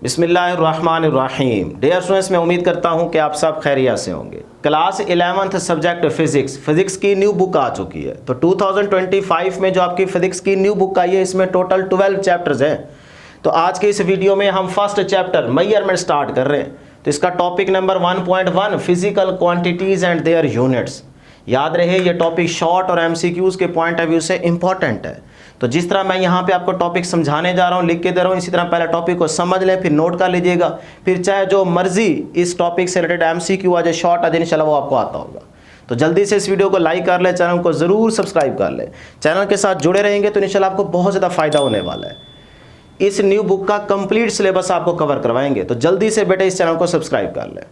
बिस्मिल्लाहिर्रहमानिर्रहीम। Dear students, मैं उम्मीद करता हूं कि आप सब खैरियत से होंगे। क्लास 11th सब्जेक्ट फिज़िक्स की न्यू बुक आ चुकी है। तो 2025 में जो आपकी फिज़िक्स की न्यू बुक आई है, इसमें टोटल 12 चैप्टर्स हैं। तो आज के इस वीडियो में हम फर्स्ट चैप्टर मेजरमेंट स्टार्ट कर रहे हैं। तो इसका topic number 1.1 physical quantities and their units. याद रहे, ये टॉपिक शॉर्ट और एमसीक्यूज़ के पॉइंट ऑफ व्यू से इंपॉर्टेंट है। तो जिस तरह मैं यहाँ पे आपको टॉपिक समझाने जा रहा हूँ, लिख के दे रहा हूँ, इसी तरह पहले टॉपिक को समझ लें, फिर नोट कर लीजिएगा। फिर चाहे जो मर्जी इस टॉपिक से रिलेटेड एमसीक्यू आ जाए, शॉर्ट आ जाए, इंशाल्लाह वो आपको आता होगा। तो जल्दी से इस वीडियो को लाइक कर ले, चैनल को ज़रूर सब्सक्राइब कर ले। चैनल के साथ जुड़े रहेंगे तो इंशाल्लाह आपको बहुत ज़्यादा फ़ायदा होने वाला है। इस न्यू बुक का कंप्लीट सिलेबस आपको कवर करवाएंगे। तो जल्दी से बेटे इस चैनल को सब्सक्राइब कर लें।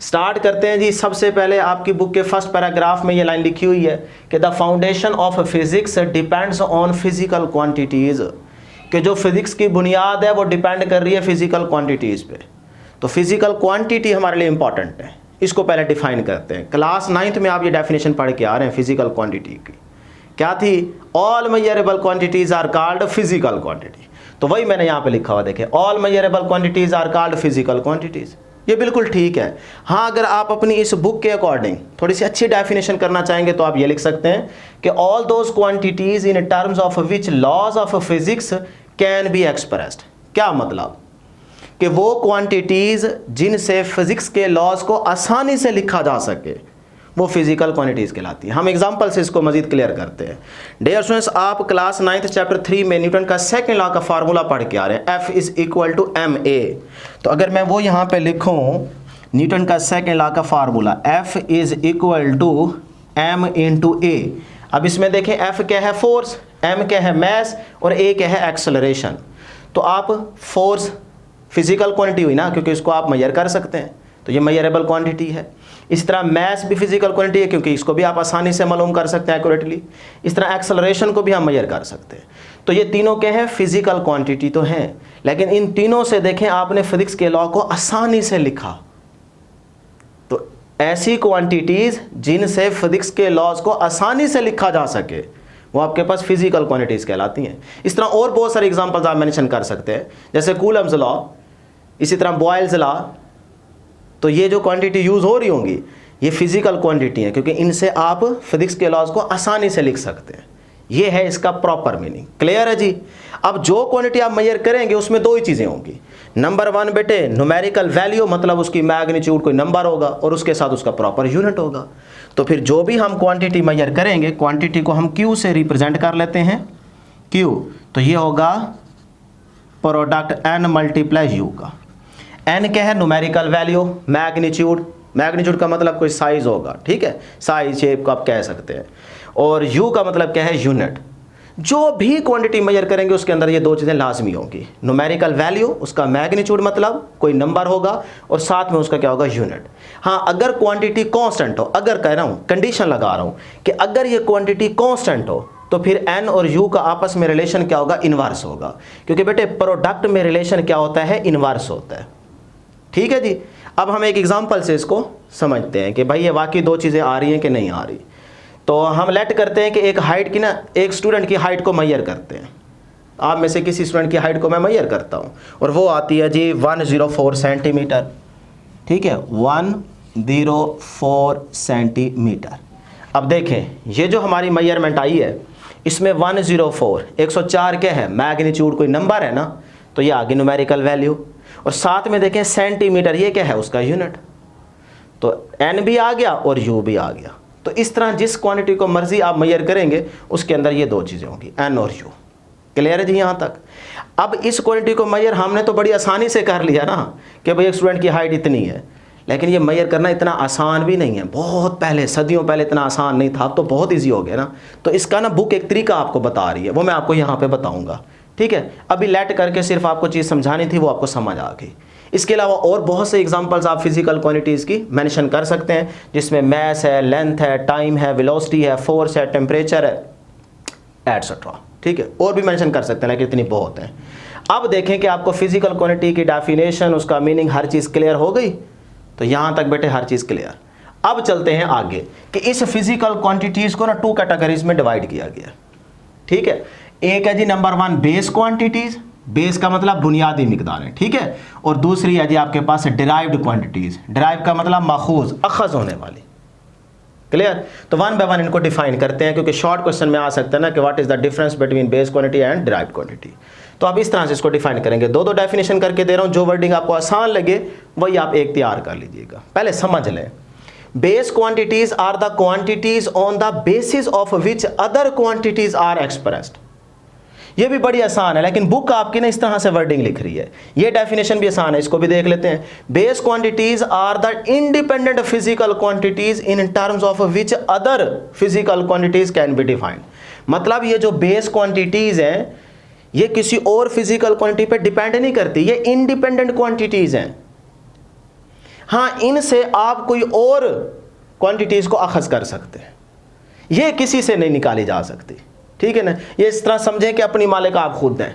स्टार्ट करते हैं जी। सबसे पहले आपकी बुक के फर्स्ट पैराग्राफ में ये लाइन लिखी हुई है कि the foundation of physics depends on physical quantities, कि जो फिजिक्स की बुनियाद है वो डिपेंड कर रही है फिजिकल क्वांटिटीज़ पे। तो फिजिकल क्वांटिटी हमारे लिए इंपॉर्टेंट है, इसको पहले डिफाइन करते हैं। क्लास 9th में आप ये डेफिनेशन पढ़ के आ रहे हैं फिजिकल क्वांटिटी की। क्या थी? All measurable quantities are called physical quantity. तो वही मैंने यहाँ पे लिखा हुआ, देखें, all measurable quantities are called physical quantities. ये बिल्कुल ठीक है। हाँ, अगर आप अपनी इस बुक के अकॉर्डिंग थोड़ी सी अच्छी डेफिनेशन करना चाहेंगे तो आप ये लिख सकते हैं कि all those quantities in terms of which laws of physics can be expressed. क्या मतलब? कि वो क्वांटिटीज जिनसे फिजिक्स के लॉज को आसानी से लिखा जा सके, वो फिजिकल क्वांटिटीज़ कहलाती है। हम एग्जांपल से इसको मजीद क्लियर करते हैं। डियर स्टूडेंट्स, आप क्लास 9th चैप्टर 3 में न्यूटन का सेकंड लॉ का फार्मूला पढ़ के आ रहे हैं, F is equal to ma। तो अगर मैं वो यहाँ पे लिखूँ, न्यूटन का सेकंड लॉ का formula F is equal to m into a। अब इसमें देखें, F क्या है? फोर्स, m क्या है? मैस, और a क्या है? एक्सेलरेशन। तो आप फोर्स फिजिकल क्वांटिटी हुई ना, क्योंकि इसको आप मेजर कर सकते हैं, तो ये मेजरेबल क्वांटिटी है। इस तरह मैस भी फिजिकल क्वांटिटी है, क्योंकि इसको भी आप आसानी से मालूम कर सकते हैं एक्यूरेटली। इस तरह एक्सेलरेशन को भी हम मेजर कर सकते हैं। तो ये तीनों क्या हैं? फिजिकल क्वांटिटी तो हैं, लेकिन इन तीनों से देखें, आपने फिजिक्स के लॉ को आसानी से लिखा। तो ऐसी क्वांटिटीज जिनसे फिजिक्स के लॉज को आसानी से लिखा जा सके, वो आपके पास फिजिकल क्वांटिटीज कहलाती हैं। इस तरह और बहुत सारे एग्जाम्पल्स आप मेंशन कर सकते हैं, जैसे कूलम्स लॉ, इसी तरह बॉयल्स लॉ। तो ये जो क्वांटिटी यूज़ हो रही होंगी, ये फिजिकल क्वांटिटी है, क्योंकि इनसे आप फिजिक्स के लॉज को आसानी से लिख सकते हैं। ये है इसका प्रॉपर मीनिंग। क्लियर है जी? अब जो क्वांटिटी आप मेजर करेंगे उसमें दो ही चीज़ें होंगी। नंबर 1 बेटे, न्यूमेरिकल वैल्यू, मतलब उसकी मैग्नीट्यूड कोई नंबर होगा, और उसके साथ उसका प्रॉपर यूनिट होगा। तो फिर जो भी हम क्वांटिटी मेजर करेंगे, क्वांटिटी को हम Q से रिप्रेजेंट कर लेते हैं। Q, तो ये होगा प्रोडक्ट N मल्टीप्लाई U का। N क्या है? Numerical value. मैग्नीट्यूड का मतलब कोई साइज होगा, ठीक है, साइज, शेप को आप कह सकते हैं। और U का मतलब क्या है? यूनिट। जो भी क्वांटिटी मेजर करेंगे उसके अंदर ये दो चीज़ें लाजमी होंगी। न्यूमेरिकल वैल्यू, उसका मैग्नीट्यूड मतलब कोई नंबर होगा, और साथ में उसका क्या होगा? यूनिट। हाँ, अगर क्वांटिटी कांस्टेंट हो, अगर कह रहा हूँ, कंडीशन लगा रहा हूँ कि अगर ये क्वांटिटी कांस्टेंट हो, तो फिर N और U का आपस में रिलेशन क्या होगा? इनवर्स होगा। क्योंकि बेटे प्रोडक्ट में रिलेशन क्या होता है? इनवर्स होता है। ठीक है जी। अब हम एक एग्जांपल से इसको समझते हैं कि भाई ये वाकई दो चीज़ें आ रही हैं कि नहीं आ रही। तो हम लेट करते हैं कि एक हाइट की ना, एक स्टूडेंट की हाइट को मेजर करते हैं। आप में से किसी स्टूडेंट की हाइट को मैं मेजर करता हूँ, और वो आती है जी 104 सेंटीमीटर। ठीक है, 104 सेंटीमीटर। अब देखें, ये जो हमारी मेजरमेंट आई है, इसमें 104, 104 क्या है? मैग्नीट्यूड, कोई नंबर है ना, तो ये आगे न्यूमेरिकल वैल्यू। और साथ में देखें सेंटीमीटर, ये क्या है? उसका यूनिट। तो N भी आ गया और U भी आ गया। तो इस तरह जिस क्वांटिटी को मर्जी आप मेजर करेंगे, उसके अंदर ये दो चीज़ें होंगी, N और U। क्लियर है जी यहाँ तक? अब इस क्वांटिटी को मेजर हमने तो बड़ी आसानी से कर लिया ना, कि भाई एक स्टूडेंट की हाइट इतनी है, लेकिन ये मेजर करना इतना आसान भी नहीं है। बहुत पहले, सदियों पहले इतना आसान नहीं था, अब तो बहुत ईजी हो गया ना। तो इसका ना बुक एक तरीका आपको बता रही है, वो मैं आपको यहाँ पर बताऊँगा। ठीक है, अभी लेट करके सिर्फ आपको चीज़ समझानी थी, वो आपको समझ आ गई। इसके अलावा और बहुत से एग्जांपल्स आप फिजिकल क्वांटिटीज़ की मेंशन कर सकते हैं, जिसमें मैस है, लेंथ है, टाइम है, वेलोसिटी है, फोर्स है, टेम्परेचर है, एटसेट्रा। ठीक है, और भी मेंशन कर सकते हैं, लेकिन इतनी बहुत हैं। अब देखें कि आपको फिजिकल क्वांटिटी की डेफिनेशन, उसका मीनिंग, हर चीज़ क्लियर हो गई। तो यहाँ तक बेटे हर चीज़ क्लियर। अब चलते हैं आगे कि इस फिजिकल क्वांटिटीज़ को ना 2 कैटेगरीज में डिवाइड किया गया। ठीक है, एक है जी नंबर 1 बेस क्वांटिटीज़, बेस का मतलब बुनियादी मिकदारें, ठीक है। और दूसरी है जी आपके पास डिराइव्ड क्वांटिटीज, डिराइव का मतलब माखूज, अखज होने वाली। क्लियर। तो वन बाय वन इनको डिफाइन करते हैं, क्योंकि शॉर्ट क्वेश्चन में आ सकता है ना कि what is the difference between base quantity and derived quantity. तो आप इस तरह से इसको डिफाइन करेंगे। दो दो डेफिनेशन करके दे रहा हूं, जो वर्डिंग आपको आसान लगे वही आप एक तैयार कर लीजिएगा। पहले समझ लें, base quantities are the quantities on the basis of which other quantities are expressed. ये भी बड़ी आसान है, लेकिन बुक आपकी ना इस तरह से वर्डिंग लिख रही है। ये डेफिनेशन भी आसान है, इसको भी देख लेते हैं। Base quantities are the independent physical quantities in terms of which other physical quantities can be defined. मतलब ये जो बेस क्वांटिटीज हैं ये किसी और फिजिकल क्वांटिटी पे डिपेंड नहीं करती, ये इंडिपेंडेंट क्वांटिटीज हैं। हाँ, इनसे आप कोई और क्वांटिटीज को अखज कर सकते हैं, ये किसी से नहीं निकाली जा सकती, ठीक है ना। ये इस तरह समझें कि अपनी मालिक आप खुद हैं,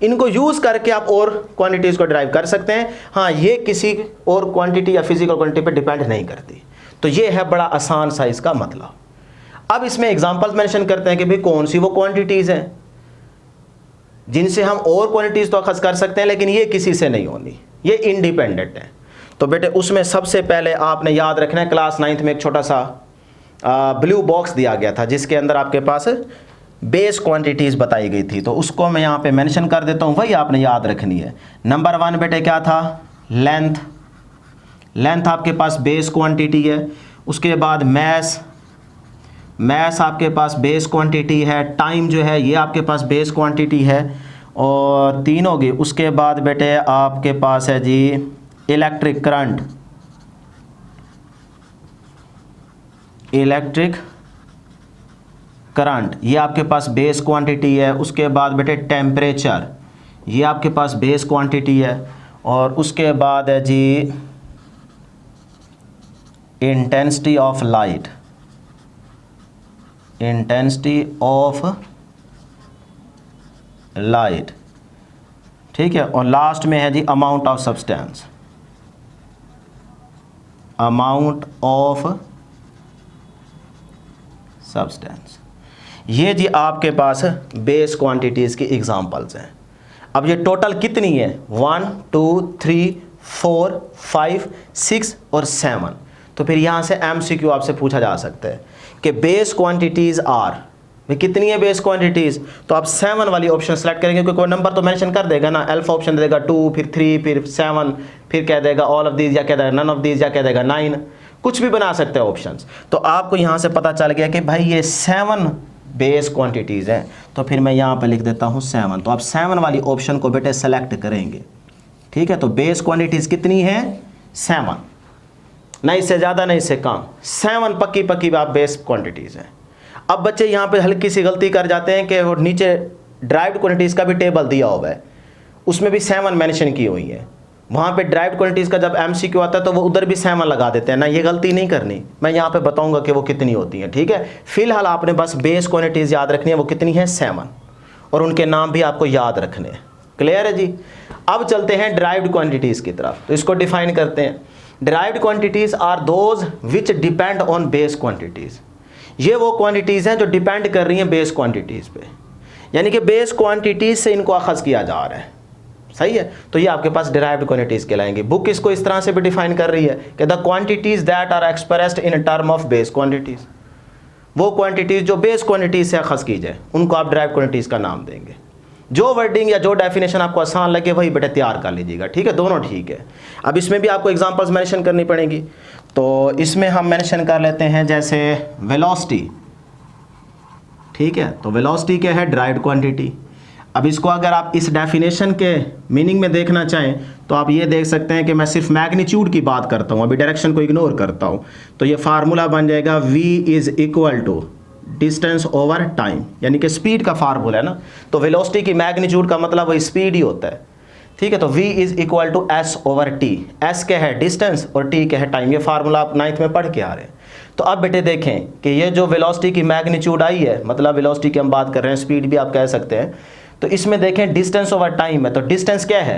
इनको यूज करके आप और क्वांटिटीज को ड्राइव कर सकते हैं। हाँ, ये किसी और क्वांटिटी या फिजिकल क्वांटिटी पे डिपेंड नहीं करती। तो ये है बड़ा आसान सा इसका मतलब। अब इसमें एग्जांपल्स मेंशन करते हैं कि भाई कौन सी वो क्वांटिटीज हैं जिनसे हम और क्वांटिटीज तो अखज कर सकते हैं, लेकिन ये किसी से नहीं होनी, ये इंडिपेंडेंट है। तो बेटे उसमें सबसे पहले आपने याद रखना है, क्लास 9th में एक छोटा सा ब्लू बॉक्स दिया गया था जिसके अंदर आपके पास बेस क्वांटिटीज बताई गई थी। तो उसको मैं यहाँ पे मेंशन कर देता हूँ, वही आपने याद रखनी है। नंबर 1 बेटे क्या था? लेंथ। लेंथ आपके पास बेस क्वांटिटी है। उसके बाद मैस, मैस आपके पास बेस क्वांटिटी है। टाइम जो है ये आपके पास बेस क्वांटिटी है। और 3 होगी। उसके बाद बेटे आपके पास है जी इलेक्ट्रिक करंट, इलेक्ट्रिक करंट ये आपके पास बेस क्वांटिटी है। उसके बाद बेटे टेम्परेचर, ये आपके पास बेस क्वांटिटी है। और उसके बाद है जी intensity of light, intensity of light, ठीक है। और लास्ट में है जी amount of substance, amount of substance. ये जी आपके पास बेस क्वांटिटीज की एग्जांपल्स हैं। अब ये टोटल कितनी है? 1 2 3 4 5 6 और 7। तो फिर यहाँ से MCQ आपसे पूछा जा सकता है कि बेस क्वांटिटीज आर, भाई कितनी है बेस क्वांटिटीज? तो आप 7 वाली ऑप्शन सेलेक्ट करेंगे, क्योंकि कोई नंबर तो मेंशन कर देगा ना। अल्फा ऑप्शन देगा 2, फिर 3, फिर 7, फिर कह देगा ऑल ऑफ दीज, या कह देगा नन ऑफ दीज, या कह देगा 9, कुछ भी बना सकते हैं ऑप्शंस। तो आपको यहाँ से पता चल गया कि भाई ये 7 बेस क्वांटिटीज़ हैं। तो फिर मैं यहाँ पर लिख देता हूँ 7। तो आप 7 वाली ऑप्शन को बेटे सेलेक्ट करेंगे, ठीक है। तो बेस क्वांटिटीज़ कितनी है? 7, नहीं इससे ज़्यादा नहीं इससे कम, 7 पक्की पक्की आप बेस क्वांटिटीज़ हैं। अब बच्चे यहाँ पे हल्की सी गलती कर जाते हैं कि वो नीचे ड्राइव्ड क्वांटिटीज़ का भी टेबल दिया हुआ है, उसमें भी 7 मेंशन की हुई है। वहाँ पे ड्राइव्ड क्वांटिटीज़ का जब MCQ आता है तो वो उधर भी 7 लगा देते हैं ना, ये गलती नहीं करनी। मैं यहाँ पे बताऊँगा कि वो कितनी होती हैं, ठीक है। फिलहाल आपने बस बेस क्वांटिटीज़ याद रखनी है, वो कितनी है? 7, और उनके नाम भी आपको याद रखने हैं। क्लियर है जी। अब चलते हैं ड्राइव्ड क्वांटिटीज़ की तरफ। तो इसको डिफाइन करते हैं। Derived quantities are those which depend on base quantities. ये वो क्वांटिटीज़ हैं जो डिपेंड कर रही हैं बेस क्वांटिटीज़ पे, यानी कि बेस क्वांटिटीज़ से इनको अखज़ किया जा रहा है, सही है। तो ये आपके पास डिराइव्ड क्वांटिटीज़ कहलाएंगे। बुक इसको इस तरह से भी डिफाइन कर रही है कि the quantities that are expressed in term of base quantities. वो क्वांटिटीज़ जो बेस क्वांटिटीज़ से अखज़ की जाए उनको आप डिराइव्ड क्वांटिटीज़ का नाम देंगे। जो वर्डिंग या जो डेफिनेशन आपको आसान लगे वही बेटे तैयार कर लीजिएगा, ठीक है। दोनों ठीक है। अब इसमें भी आपको एग्जांपल्स मेंशन करनी पड़ेंगी। तो इसमें हम मेंशन कर लेते हैं जैसे वेलोसिटी, ठीक है। तो वेलोसिटी क्या है? Derived quantity. अब इसको अगर आप इस डेफिनेशन के मीनिंग में देखना चाहें तो आप ये देख सकते हैं कि मैं सिर्फ मैग्नीट्यूड की बात करता हूँ, अभी डायरेक्शन को इग्नोर करता हूँ। तो ये फार्मूला बन जाएगा V is equal to distance over time, यानी कि स्पीड का फार्मूला है ना। तो वेलोसिटी की मैग्नीट्यूड का मतलब वही स्पीड ही होता है, ठीक है। तो V is equal to S over T। S क्या है? डिस्टेंस, और T क्या है? टाइम। ये फार्मूला आप 9th में पढ़ के आ रहे हैं। तो अब बेटे देखें कि ये जो वेलोसिटी की मैग्नीट्यूड आई है, मतलब वेलोसिटी की हम बात कर रहे हैं, स्पीड भी आप कह सकते हैं। तो इसमें देखें डिस्टेंस ओवर टाइम है। तो डिस्टेंस क्या है?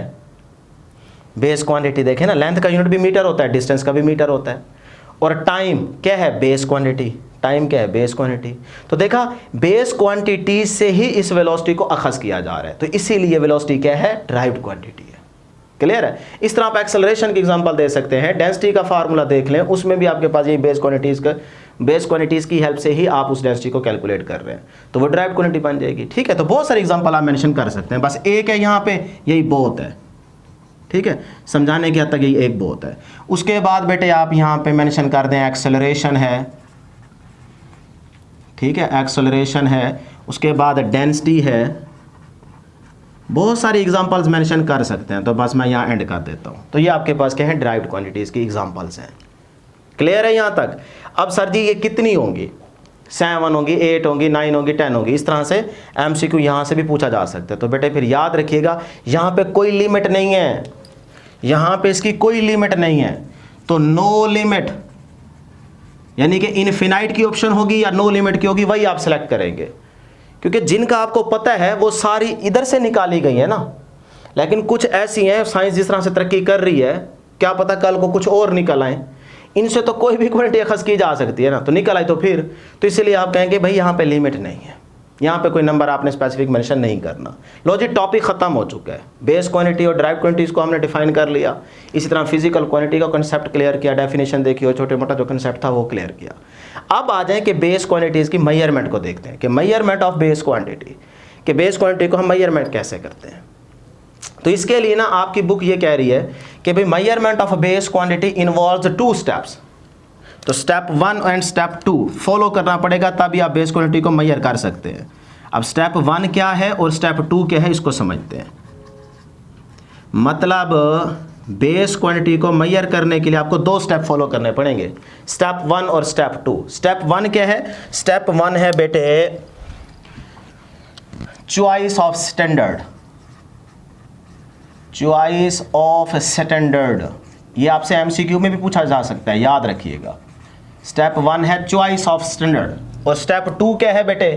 Base quantity. देखें ना, लेंथ का यूनिट भी मीटर होता है, डिस्टेंस का भी मीटर होता है। और टाइम क्या है? Base quantity. टाइम क्या है? Base quantity. तो देखा, बेस क्वांटिटी से ही इस वेलोसिटी को अखज़ किया जा रहा है, तो इसीलिए वेलोसिटी क्या है? ड्राइव्ड क्वांटिटी है। क्लियर है? इस तरह आप एक्सेलरेशन की एग्जांपल दे सकते हैं। डेंसिटी का फार्मूला देख लें, उसमें भी आपके पास ये बेस क्वांटिटीज़ की हेल्प से ही आप उस डेंसिटी को कैलकुलेट कर रहे हैं, तो वो ड्राइव्ड क्वांटिटी बन जाएगी। ठीक है, तो बहुत सारे एग्जांपल आप मेंशन कर सकते हैं, बस एक है यहाँ पे, यही बहुत है। ठीक है, समझाने की हद तक यही एक बहुत है। उसके बाद बेटे आप यहाँ पे मेंशन कर दें एक्सेलरेशन है, ठीक है, एक्सेलरेशन है, उसके बाद डेंसिटी है, बहुत सारी एग्जांपल्स मेंशन कर सकते हैं, तो बस मैं यहाँ एंड कर देता हूँ। तो ये आपके पास क्या है? ड्राइव्ड क्वांटिटीज़ की एग्जांपल्स हैं। क्लियर है यहाँ तक? अब सर जी ये कितनी होंगी? 7 होंगी, 8 होंगी, 9 होंगी, 10 होंगी, इस तरह से MCQ यहाँ से भी पूछा जा सकता है। तो बेटे फिर याद रखिएगा, यहाँ पे कोई लिमिट नहीं है, यहाँ पे इसकी कोई लिमिट नहीं है, तो नो लिमिट, यानी कि इनफिनाइट की ऑप्शन होगी या नो लिमिट की होगी, वही आप सेलेक्ट करेंगे, क्योंकि जिनका आपको पता है वो सारी इधर से निकाली गई है ना। लेकिन कुछ ऐसी हैं, साइंस जिस तरह से तरक्की कर रही है, क्या पता कल को कुछ और निकल आए, इनसे तो कोई भी क्वांटिटी अखज़ की जा सकती है ना, तो निकल आई तो फिर, तो इसलिए आप कहेंगे भाई यहाँ पे लिमिट नहीं है, यहाँ पे कोई नंबर आपने स्पेसिफिक मेंशन नहीं करना। लो जी, टॉपिक ख़त्म हो चुका है। बेस क्वांटिटी और ड्राइव क्वांटिटीज़ को हमने डिफाइन कर लिया। इसी तरह फिजिकल क्वांटिटी का कंसेप्ट क्लियर किया, डेफिनेशन देखी और छोटे मोटा जो कंसेप्ट था वो क्लियर किया। अब आ जाए कि बेस क्वांटिटीज़ की मेजरमेंट को देखते हैं कि मेजरमेंट ऑफ बेस क्वांटिटी, कि बेस क्वांटिटी को हम मेजरमेंट कैसे करते हैं। तो इसके लिए ना आपकी बुक ये कह रही है कि भाई measurement of base quantity involves 2 steps. तो स्टेप 1 एंड स्टेप 2 फॉलो करना पड़ेगा, तभी आप बेस क्वांटिटी को मेजर कर सकते हैं। अब स्टेप 1 क्या है और स्टेप 2 क्या है, इसको समझते हैं। मतलब बेस क्वांटिटी को मेजर करने के लिए आपको 2 स्टेप फॉलो करने पड़ेंगे, स्टेप 1 और स्टेप 2। स्टेप 1 क्या है? स्टेप 1 है बेटे choice of standard. Choice of standard, ये आपसे MCQ में भी पूछा जा सकता है, याद रखिएगा। स्टेप 1 है चॉइस ऑफ स्टैंडर्ड, और स्टेप 2 क्या है बेटे?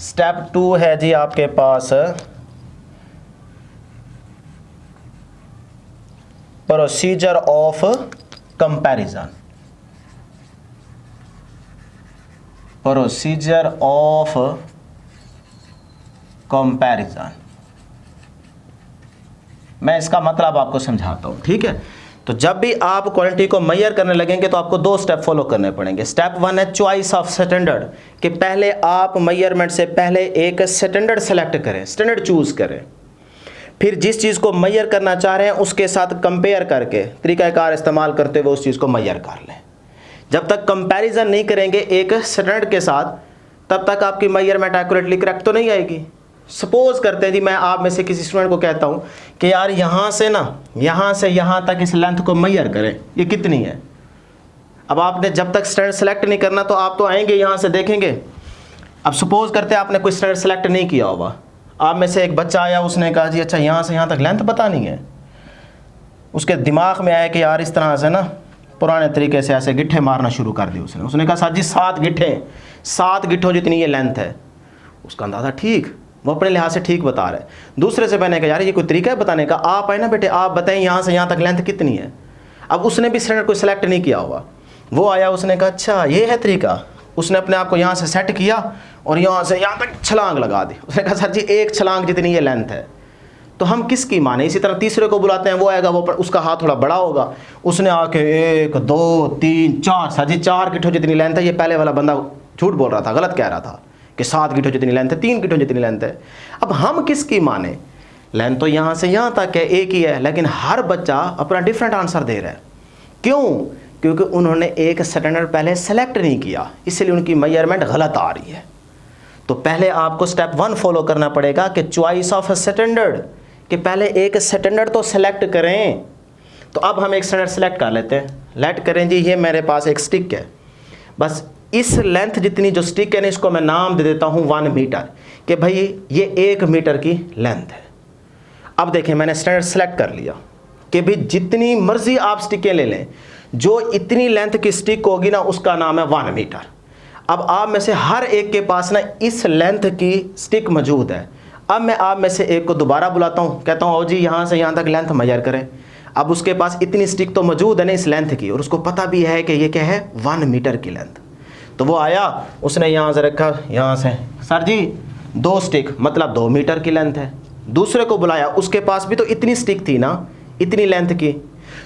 स्टेप 2 है जी आपके पास procedure of comparison. Procedure of comparison, मैं इसका मतलब आपको समझाता हूं, ठीक है। तो जब भी आप क्वांटिटी को मेजर करने लगेंगे तो आपको 2 स्टेप फॉलो करने पड़ेंगे। स्टेप 1 है चॉइस ऑफ स्टैंडर्ड, कि पहले आप मेजरमेंट से पहले एक स्टैंडर्ड सेलेक्ट करें, स्टैंडर्ड चूज करें, फिर जिस चीज़ को मेजर करना चाह रहे हैं उसके साथ कंपेयर करके तरीकाकार इस्तेमाल करते हुए उस चीज़ को मेजर कर लें। जब तक कंपैरिजन नहीं करेंगे एक स्टैंडर्ड के साथ, तब तक आपकी मेजरमेंट एक्यूरेटली करेक्ट तो नहीं आएगी। सपोज करते हैं जी, मैं आप में से किसी स्टूडेंट को कहता हूँ कि यार यहाँ से ना, यहाँ से यहाँ तक इस लेंथ को मेजर करें, ये कितनी है। अब आपने जब तक स्टैंडर्ड सेलेक्ट नहीं करना, तो आप तो आएंगे यहाँ से देखेंगे। अब सपोज करते हैं आपने कोई स्टैंडर्ड सेलेक्ट नहीं किया होगा, आप में से एक बच्चा आया, उसने कहा जी अच्छा यहाँ से यहाँ तक लेंथ बतानी है। उसके दिमाग में आया कि यार इस तरह से ना पुराने तरीके से ऐसे गिट्ठे मारना शुरू कर दिए उसने कहा सर जी 7 गिट्ठे, 7 गिट्ठों जितनी ये लेंथ है। उसका अंदाज़ा ठीक, वो अपने लिहाज से ठीक बता रहा है। दूसरे से मैंने कहा यार ये कोई तरीका है बताने का, आप आए ना बेटे आप बताएं यहाँ से यहाँ तक लेंथ कितनी है। अब उसने भी स्टैंडर्ड को सिलेक्ट नहीं किया होगा, वो आया, उसने कहा अच्छा ये है तरीका। उसने अपने आप को यहाँ से सेट किया और यहाँ से यहाँ तक छलांग लगा दी। उसने कहा सर जी 1 छलांग जितनी ये लेंथ है। तो हम किसकी माने? इसी तरह तीसरे को बुलाते हैं, वो आएगा, वो उसका हाथ थोड़ा बड़ा होगा, उसने आके 1 2 3 4, सर जी 4 गिट्ठों जितनी लेंथ है। ये पहले वाला बंदा झूठ बोल रहा था, गलत कह रहा था कि 7 गिट्ठों जितनी लेंथ है, 3 गिट्ठों जितनी लेंथ है। अब हम किसकी माने? लेंथ तो यहाँ से यहाँ तक है, एक ही है, लेकिन हर बच्चा अपना डिफरेंट आंसर दे रहा है। क्यों? क्योंकि उन्होंने एक स्टैंडर्ड पहले सेलेक्ट नहीं किया, इसलिए उनकी मेजरमेंट गलत आ रही है। तो पहले आपको स्टेप 1 फॉलो करना पड़ेगा कि चॉइस ऑफ स्टैंडर्ड, कि पहले एक स्टैंडर्ड तो सेलेक्ट करें। तो अब हम एक स्टैंडर्ड सेलेक्ट कर लेते हैं। लेट करें जी ये मेरे पास एक स्टिक है, बस इस लेंथ जितनी जो स्टिक है ना, इसको मैं नाम दे देता हूँ 1 मीटर, कि भाई ये 1 मीटर की लेंथ है। अब देखें मैंने स्टैंडर्ड सेलेक्ट कर लिया कि भाई जितनी मर्जी आप स्टिकें ले लें, जो इतनी लेंथ की स्टिक होगी ना उसका नाम है 1 मीटर। अब आप में से हर एक के पास ना इस लेंथ की स्टिक मौजूद है। अब मैं आप में से एक को दोबारा बुलाता हूँ, कहता हूँ आओ जी यहाँ से यहाँ तक लेंथ मेजर करें। अब उसके पास इतनी स्टिक तो मौजूद है ना इस लेंथ की, और उसको पता भी है कि ये क्या है 1 मीटर की लेंथ। तो वो आया, उसने यहाँ से रखा, यहाँ से सर जी 2 स्टिक मतलब 2 मीटर की लेंथ है। दूसरे को बुलाया, उसके पास भी तो इतनी स्टिक थी ना, इतनी लेंथ की,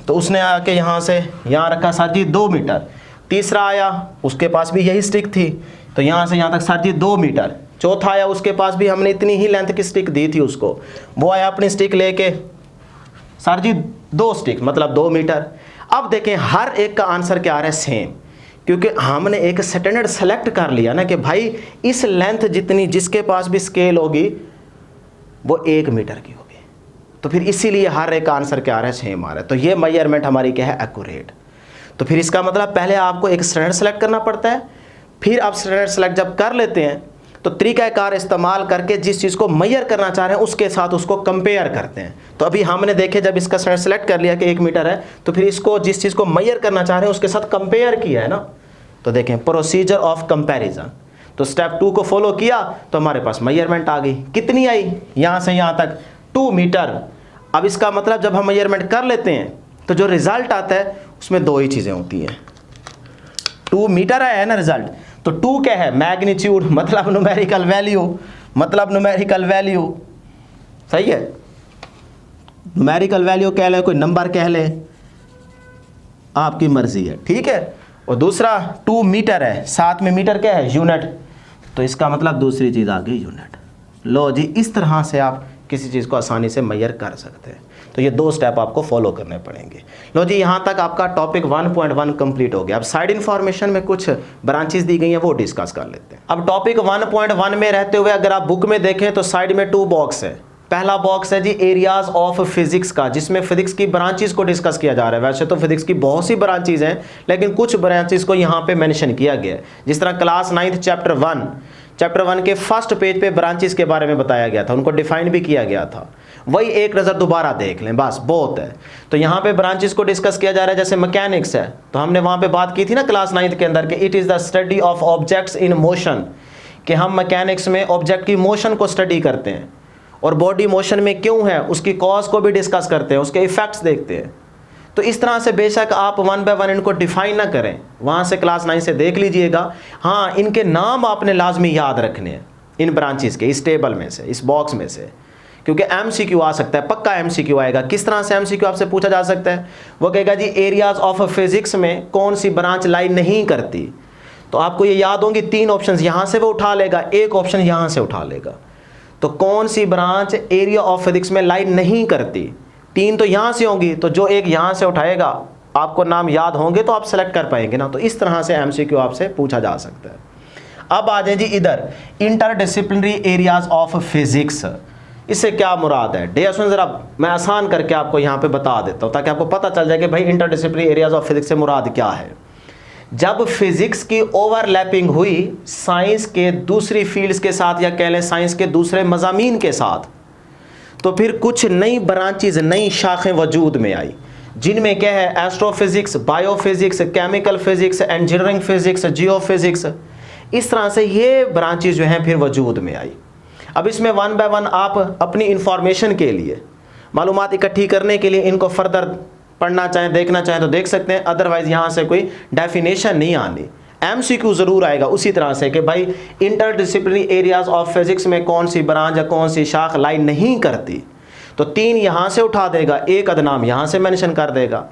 तो उसने आके यहाँ से यहाँ रखा सर जी 2 मीटर। तीसरा आया, उसके पास भी यही स्टिक थी, तो यहाँ से यहाँ तक सर जी 2 मीटर। चौथा आया, उसके पास भी हमने इतनी ही लेंथ की स्टिक दी थी उसको, वो आया अपनी स्टिक लेके, सर जी 2 स्टिक मतलब 2 मीटर। अब देखें हर एक का आंसर क्या आ रहा है, सेम, क्योंकि हमने एक स्टैंडर्ड सेलेक्ट कर लिया ना कि भाई इस लेंथ जितनी जिसके पास भी स्केल होगी वो 1 मीटर की होगी, तो फिर इसीलिए हर एक का आंसर क्या आ रहा है, सेम आ रहा है। तो ये मेजरमेंट हमारी क्या है, एक्यूरेट। तो फिर इसका मतलब पहले आपको एक स्टैंडर्ड सेलेक्ट करना पड़ता है, फिर आप स्टैंडर्ड सेलेक्ट जब कर लेते हैं तो तरीक़ाकार इस्तेमाल करके जिस चीज़ को मेजर करना चाह रहे हैं उसके साथ उसको कंपेयर करते हैं। तो अभी हमने देखे जब इसका स्टैंडर्ड सेलेक्ट कर लिया कि 1 मीटर है, तो फिर इसको जिस चीज़ को मेजर करना चाह रहे हैं उसके साथ कंपेयर किया है ना। तो देखें प्रोसीजर ऑफ कंपैरिजन, तो स्टेप 2 को फॉलो किया तो हमारे पास मेजरमेंट आ गई। कितनी आई, यहाँ से यहाँ तक 2 मीटर। अब इसका मतलब जब हम मेजरमेंट कर लेते हैं तो जो रिजल्ट आता है उसमें 2 ही चीज़ें होती हैं। 2 मीटर आया है ना रिजल्ट, तो 2 क्या है, मैग्नीट्यूड मतलब न्यूमेरिकल वैल्यू, मतलब न्यूमेरिकल वैल्यू, सही है, न्यूमेरिकल वैल्यू कह ले, कोई नंबर कह ले, आपकी मर्जी है, ठीक है। और दूसरा 2 मीटर है, साथ में मीटर क्या है, यूनिट, तो इसका मतलब दूसरी चीज़ आ गई यूनिट। लो जी, इस तरह से आप किसी चीज़ को आसानी से मेजर कर सकते हैं। तो ये 2 स्टेप आपको फॉलो करने पड़ेंगे। लो जी, यहाँ तक आपका टॉपिक 1.1 कंप्लीट हो गया। अब साइड इन्फॉर्मेशन में कुछ ब्रांचेस दी गई हैं, वो डिस्कस कर लेते हैं। अब टॉपिक 1.1 में रहते हुए अगर आप बुक में देखें तो साइड में 2 बॉक्स है। पहला बॉक्स है जी एरियाज ऑफ फिजिक्स का, जिसमें फिजिक्स की ब्रांचेस को डिस्कस किया जा रहा है। वैसे तो फिजिक्स की बहुत सी ब्रांचेस हैं, लेकिन कुछ ब्रांचेस को यहाँ पे मेंशन किया गया है। जिस तरह क्लास 9th चैप्टर 1 के फर्स्ट पेज पे ब्रांचेस के बारे में बताया गया था, उनको डिफाइन भी किया गया था। वही एक नज़र दोबारा देख लें, बस बहुत है। तो यहाँ पे ब्रांचेस को डिस्कस किया जा रहा है। जैसे मैकेनिक्स है, तो हमने वहाँ पे बात की थी ना क्लास 9th के अंदर कि it is the study of objects in motion, कि हम मैकेनिक्स में ऑब्जेक्ट की मोशन को स्टडी करते हैं, और बॉडी मोशन में क्यों है उसकी कॉज को भी डिस्कस करते हैं, उसके इफेक्ट्स देखते हैं। तो इस तरह से बेशक आप 1 बाय 1 इनको डिफाइन ना करें, वहाँ से क्लास 9 से देख लीजिएगा। हाँ, इनके नाम आपने लाजमी याद रखने हैं इन ब्रांचेस के, इस टेबल में से, इस बॉक्स में से, क्योंकि MCQ आ सकता है, पक्का MCQ आएगा। किस तरह से MCQ आपसे पूछा जा सकता है, वो कहेगा जी एरियाज ऑफ फिजिक्स में कौन सी ब्रांच लाई नहीं करती, तो आपको ये याद होंगी 3 ऑप्शन, यहाँ से वो उठा लेगा, एक ऑप्शन यहाँ से उठा लेगा। तो कौन सी ब्रांच एरिया ऑफ फिजिक्स में लाई नहीं करती, 3 तो यहाँ से होंगी, तो जो एक यहाँ से उठाएगा आपको नाम याद होंगे तो आप सेलेक्ट कर पाएंगे ना। तो इस तरह से MCQ आपसे पूछा जा सकता है। अब आ जाए जी इधर इंटरडिसिप्लिनरी एरियाज ऑफ फिजिक्स, इससे क्या मुराद है। डे स्टूडेंट, जरा मैं आसान करके आपको यहाँ पे बता देता हूँ ताकि आपको पता चल जाए कि भाई इंटरडिसिप्लिनरी एरियाज ऑफ फिजिक्स से मुराद क्या है। जब फिजिक्स की ओवरलैपिंग हुई साइंस के दूसरी फील्ड्स के साथ, या कह लें साइंस के दूसरे मज़ामीन के साथ, तो फिर कुछ नई ब्रांचेज, नई शाखें वजूद में आई, जिनमें क्या है astrophysics, biophysics, chemical physics, engineering physics, geophysics, इस तरह से ये ब्रांचेज जो हैं फिर वजूद में आई। अब इसमें 1 बाय 1 आप अपनी इंफॉर्मेशन के लिए, मालूमात इकट्ठी करने के लिए इनको फर्दर पढ़ना चाहें, देखना चाहें तो देख सकते हैं, अदरवाइज यहाँ से कोई डेफिनेशन नहीं आनी। MCQ ज़रूर आएगा उसी तरह से कि भाई इंटरडिसिप्लिनरी एरियाज ऑफ फिजिक्स में कौन सी ब्रांच या कौन सी शाख लाई नहीं करती, तो 3 यहाँ से उठा देगा, एक अद नाम यहाँ से मेंशन कर देगा।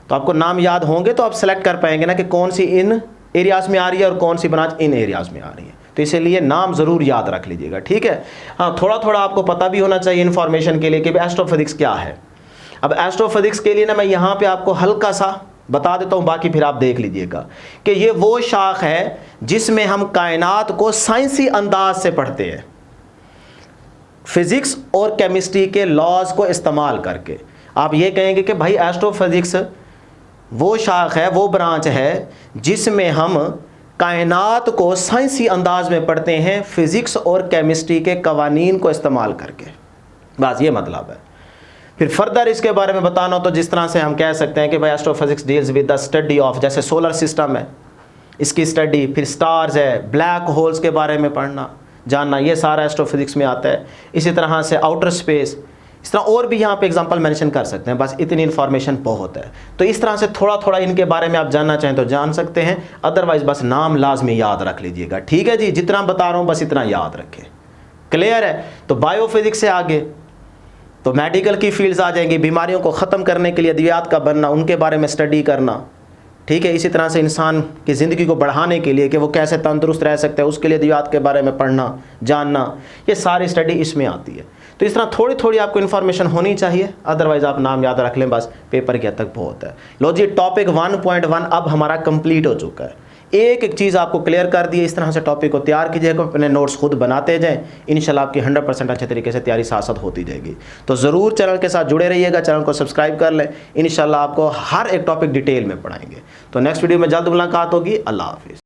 तो आपको नाम याद होंगे तो आप सेलेक्ट कर पाएंगे ना कि कौन सी इन एरियाज़ में आ रही है और कौन सी ब्रांच इन एरियाज़ में आ रही है। तो इसीलिए नाम ज़रूर याद रख लीजिएगा, ठीक है। हाँ, थोड़ा थोड़ा आपको पता भी होना चाहिए इन्फॉर्मेशन के लिए कि एस्ट्रोफिजिक्स क्या है। अब एस्ट्रोफिजिक्स के लिए ना मैं यहाँ पे आपको हल्का सा बता देता हूँ, बाकी फिर आप देख लीजिएगा कि ये वो शाख है जिसमें हम कायनात को साइंसी अंदाज से पढ़ते हैं, फिजिक्स और केमिस्ट्री के लॉज को इस्तेमाल करके। आप ये कहेंगे कि भाई एस्ट्रोफिजिक्स वो शाख है, वो ब्रांच है जिसमें हम कायनात को साइंसी अंदाज में पढ़ते हैं, फिजिक्स और केमिस्ट्री के कवानीन को इस्तेमाल करके, बस ये मतलब है। फिर फर्दर इसके बारे में बताना हो तो जिस तरह से हम कह सकते हैं कि भाई astrophysics deals with the study of, जैसे सोलर सिस्टम है इसकी स्टडी, फिर स्टार्स है, ब्लैक होल्स के बारे में पढ़ना जानना, ये सारा एस्ट्रोफिजिक्स में आता है। इसी तरह से आउटर स्पेस, इस तरह और भी यहाँ पे एग्जांपल मेंशन कर सकते हैं, बस इतनी इन्फॉर्मेशन बहुत है। तो इस तरह से थोड़ा थोड़ा इनके बारे में आप जानना चाहें तो जान सकते हैं, अदरवाइज बस नाम लाजमी याद रख लीजिएगा। ठीक है जी, जितना बता रहा हूँ बस इतना याद रखें। क्लियर है? तो बायोफिजिक्स से आगे तो मेडिकल की फील्ड्स आ जाएंगी, बीमारियों को ख़त्म करने के लिए अद्वियात का बनना, उनके बारे में स्टडी करना। ठीक है, इसी तरह से इंसान की ज़िंदगी को बढ़ाने के लिए कि वो कैसे तंदुरुस्त रह सकते हैं, उसके लिए अद्वियात के बारे में पढ़ना जानना, ये सारी स्टडी इसमें आती है। तो इस तरह थोड़ी थोड़ी आपको इन्फॉर्मेशन होनी चाहिए, अदरवाइज आप नाम याद रख लें, बस पेपर के हद तक बहुत है। लो जी, टॉपिक 1.1 अब हमारा कंप्लीट हो चुका है। एक एक चीज़ आपको क्लियर कर दी है। इस तरह से टॉपिक को तैयार कीजिएगा, अपने नोट्स खुद बनाते जाएं, इंशाल्लाह आपकी 100% अच्छे तरीके से तैयारी साथ साथ होती जाएगी। तो ज़रूर चैनल के साथ जुड़े रहिएगा, चैनल को सब्सक्राइब कर लें, इंशाल्लाह आपको हर एक टॉपिक डिटेल में पढ़ाएंगे। तो नेक्स्ट वीडियो में जल्द मुलाकात होगी। अल्लाह हाफिज़।